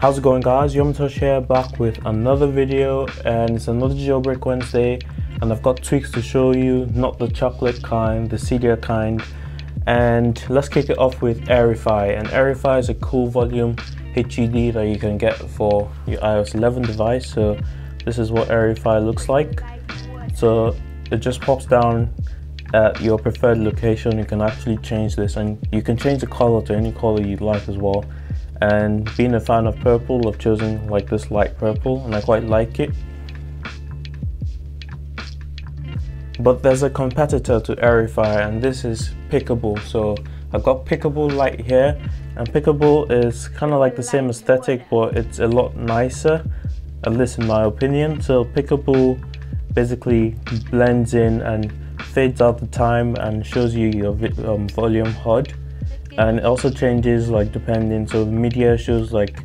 How's it going, guys? Yomitosh here, back with another video, and it's another Jailbreak Wednesday, and I've got tweaks to show you, not the chocolate kind, the seedier kind. And let's kick it off with Aerify. And Aerify is a cool volume HUD that you can get for your iOS 11 device. So this is what Aerify looks like. So it just pops down at your preferred location. You can actually change this, and you can change the color to any color you'd like as well. And being a fan of purple, I've chosen like this light purple, and I quite like it. But there's a competitor to Aerify, and this is Pickable. So I've got Pickable Light here, and Pickable is kind of like the same aesthetic, but it's a lot nicer, at least in my opinion. So Pickable basically blends in and fades out the time and shows you your volume HUD. And it also changes like depending, so media shows like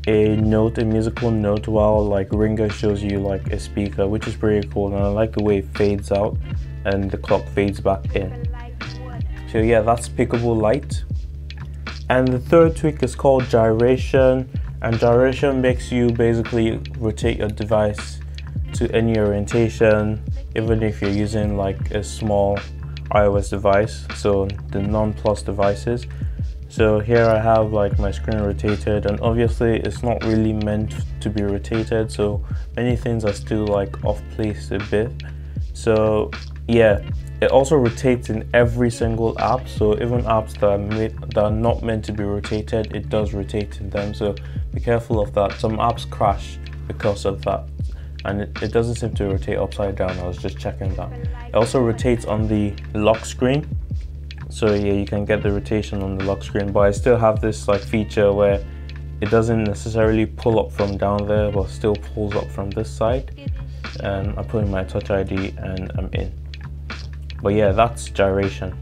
a note, a musical note, while like ringer shows you like a speaker, which is pretty cool. And I like the way it fades out and the clock fades back in. So yeah, that's Pickable Light. And the third tweak is called Gyration, and Gyration makes you basically rotate your device to any orientation, even if you're using like a small iOS device, so the non-plus devices. So here I have like my screen rotated, and obviously it's not really meant to be rotated, so many things are still like off place a bit. So yeah, it also rotates in every single app, so even apps that are not meant to be rotated, it does rotate in them, so be careful of that. Some apps crash because of that, and it doesn't seem to rotate upside down. I was just checking that. It also rotates on the lock screen, so yeah, you can get the rotation on the lock screen, but I still have this like feature where it doesn't necessarily pull up from down there, but still pulls up from this side. And I put in my Touch ID and I'm in. But yeah, that's Gyration.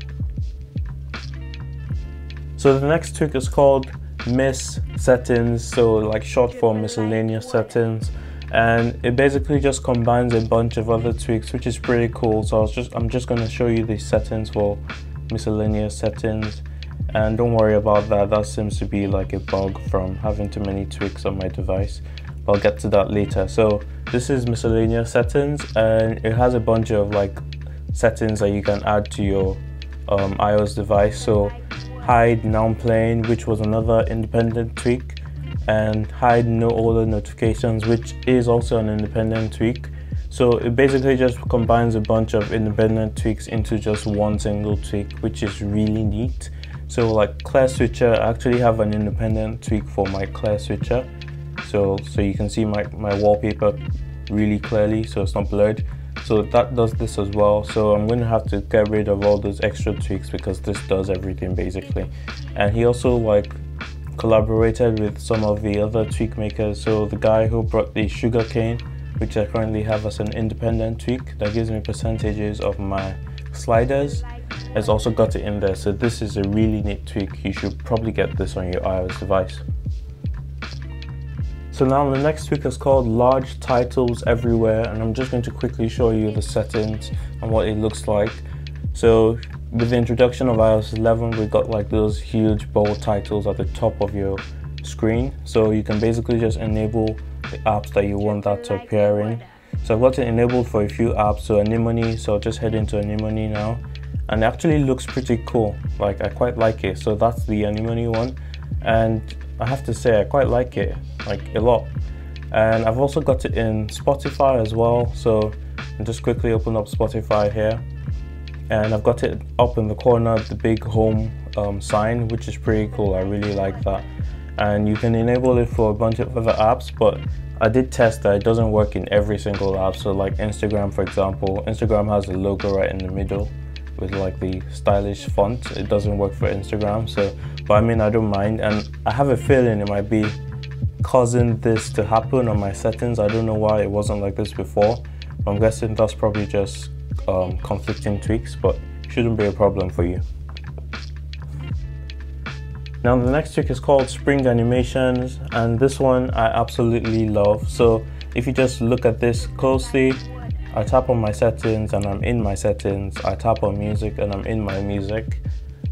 So the next tweak is called MiscSettings, so like short for miscellaneous settings. And it basically just combines a bunch of other tweaks, which is pretty cool. So I'm just going to show you the settings for miscellaneous settings, and don't worry about that. That seems to be like a bug from having too many tweaks on my device. But I'll get to that later. So this is miscellaneous settings, and it has a bunch of like settings that you can add to your iOS device. So hide now playing, which was another independent tweak, and hide no older notifications, which is also an independent tweak. So it basically just combines a bunch of independent tweaks into just one single tweak, which is really neat. So like clear switcher, I actually have an independent tweak for my clear switcher, so you can see my wallpaper really clearly, so it's not blurred. So that does this as well. So I'm going to have to get rid of all those extra tweaks because this does everything basically. And he also like collaborated with some of the other tweak makers. So the guy who brought the sugarcane, which I currently have as an independent tweak that gives me percentages of my sliders, has also got it in there. So this is a really neat tweak. You should probably get this on your iOS device. So now the next tweak is called large titles everywhere, and I'm just going to quickly show you the settings and what it looks like. So with the introduction of iOS 11, we got like those huge bold titles at the top of your screen. So you can basically just enable the apps that you want that to appear in. So I've got it enabled for a few apps, so Anemone, so I'll just head into Anemone now. And it actually looks pretty cool, like I quite like it. So that's the Anemone one, and I have to say I quite like it, like a lot. And I've also got it in Spotify as well, so I'll just quickly open up Spotify here. And I've got it up in the corner, the big home sign, which is pretty cool. I really like that. And you can enable it for a bunch of other apps, but I did test that it doesn't work in every single app. So like Instagram, for example, Instagram has a logo right in the middle with like the stylish font. It doesn't work for Instagram, so but I mean, I don't mind, and I have a feeling it might be causing this to happen on my settings. I don't know why it wasn't like this before. I'm guessing that's probably just conflicting tweaks, but shouldn't be a problem for you. Now the next tweak is called Spring Animations, and this one I absolutely love. So if you just look at this closely, I tap on my settings and I'm in my settings. I tap on music and I'm in my music.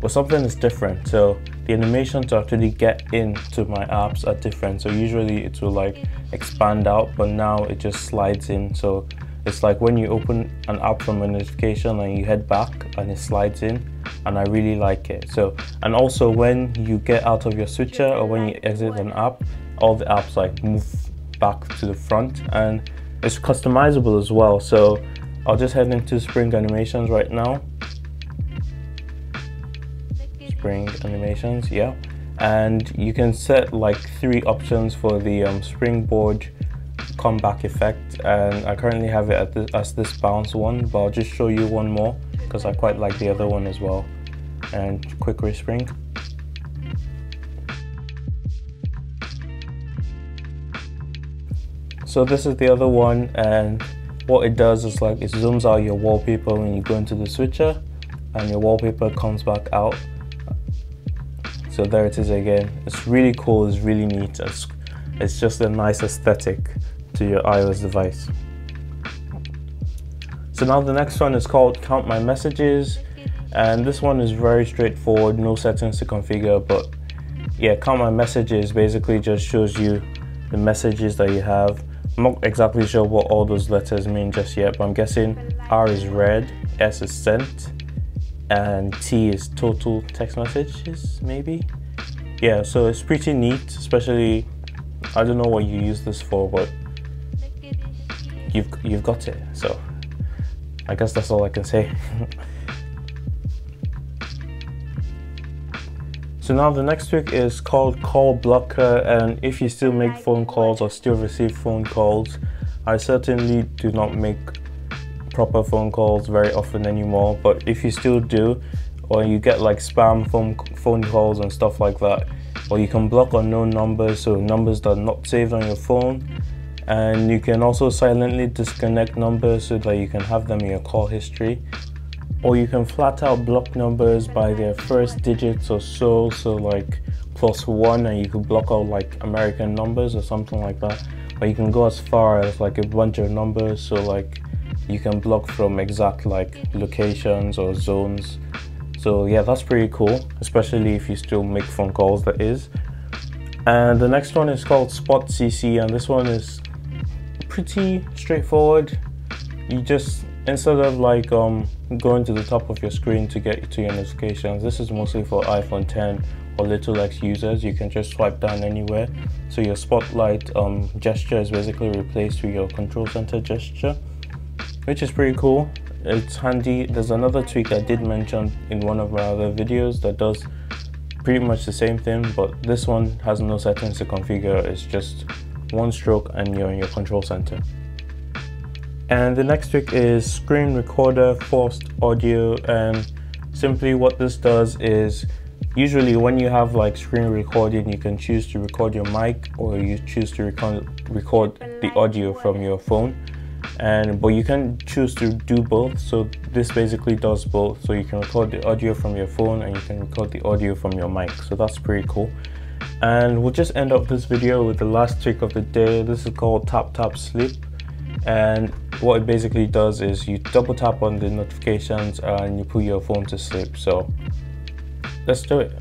But something is different. So the animation to actually get into my apps are different. So usually it will like expand out, but now it just slides in. So it's like when you open an app from a notification and you head back and it slides in, and I really like it. So, and also when you get out of your switcher or when you exit an app, all the apps like move back to the front, and it's customizable as well. So I'll just head into spring animations right now. Spring animations, yeah, and you can set like 3 options for the springboard comeback effect, and I currently have it as this bounce one, but I'll just show you one more because I quite like the other one as well. And quick respring. So this is the other one, and what it does is like it zooms out your wallpaper when you go into the switcher, and your wallpaper comes back out. So there it is again. It's really cool, it's really neat. It's just a nice aesthetic to your iOS device. So now the next one is called Count My Messages, and this one is very straightforward, no settings to configure, but yeah, Count My Messages basically just shows you the messages that you have. I'm not exactly sure what all those letters mean just yet, but I'm guessing R is read, S is sent, and T is total text messages, maybe? Yeah, so it's pretty neat, especially, I don't know what you use this for, but you've got it, so I guess that's all I can say. So now the next trick is called Call Blocker, and if you still make phone calls or still receive phone calls, I certainly do not make proper phone calls very often anymore, but if you still do, or you get like spam phone calls and stuff like that, or you can block unknown numbers, so numbers that are not saved on your phone, and you can also silently disconnect numbers so that you can have them in your call history, or you can flat out block numbers by their first digits or so like +1, and you can block out like American numbers or something like that, but you can go as far as like a bunch of numbers, so like you can block from exact like locations or zones. So yeah, that's pretty cool, especially if you still make phone calls, that is. And the next one is called Spot CC, and this one is pretty straightforward. You just, instead of like going to the top of your screen to get to your notifications, this is mostly for iPhone 10 or Little X users. You can just swipe down anywhere, so your spotlight gesture is basically replaced with your control center gesture, which is pretty cool. It's handy. There's another tweak I did mention in one of my other videos that does pretty much the same thing, but this one has no settings to configure. It's just one stroke and you're in your control center. And the next trick is Screen Recorder Forced Audio, and simply what this does is, usually when you have like screen recording, you can choose to record your mic, or you choose to record the audio from your phone, but you can choose to do both. So this basically does both, so you can record the audio from your phone and you can record the audio from your mic, so that's pretty cool. And we'll just end up this video with the last trick of the day. This is called TapTapSleep, and what it basically does is you double tap on the notifications and you put your phone to sleep. So let's do it.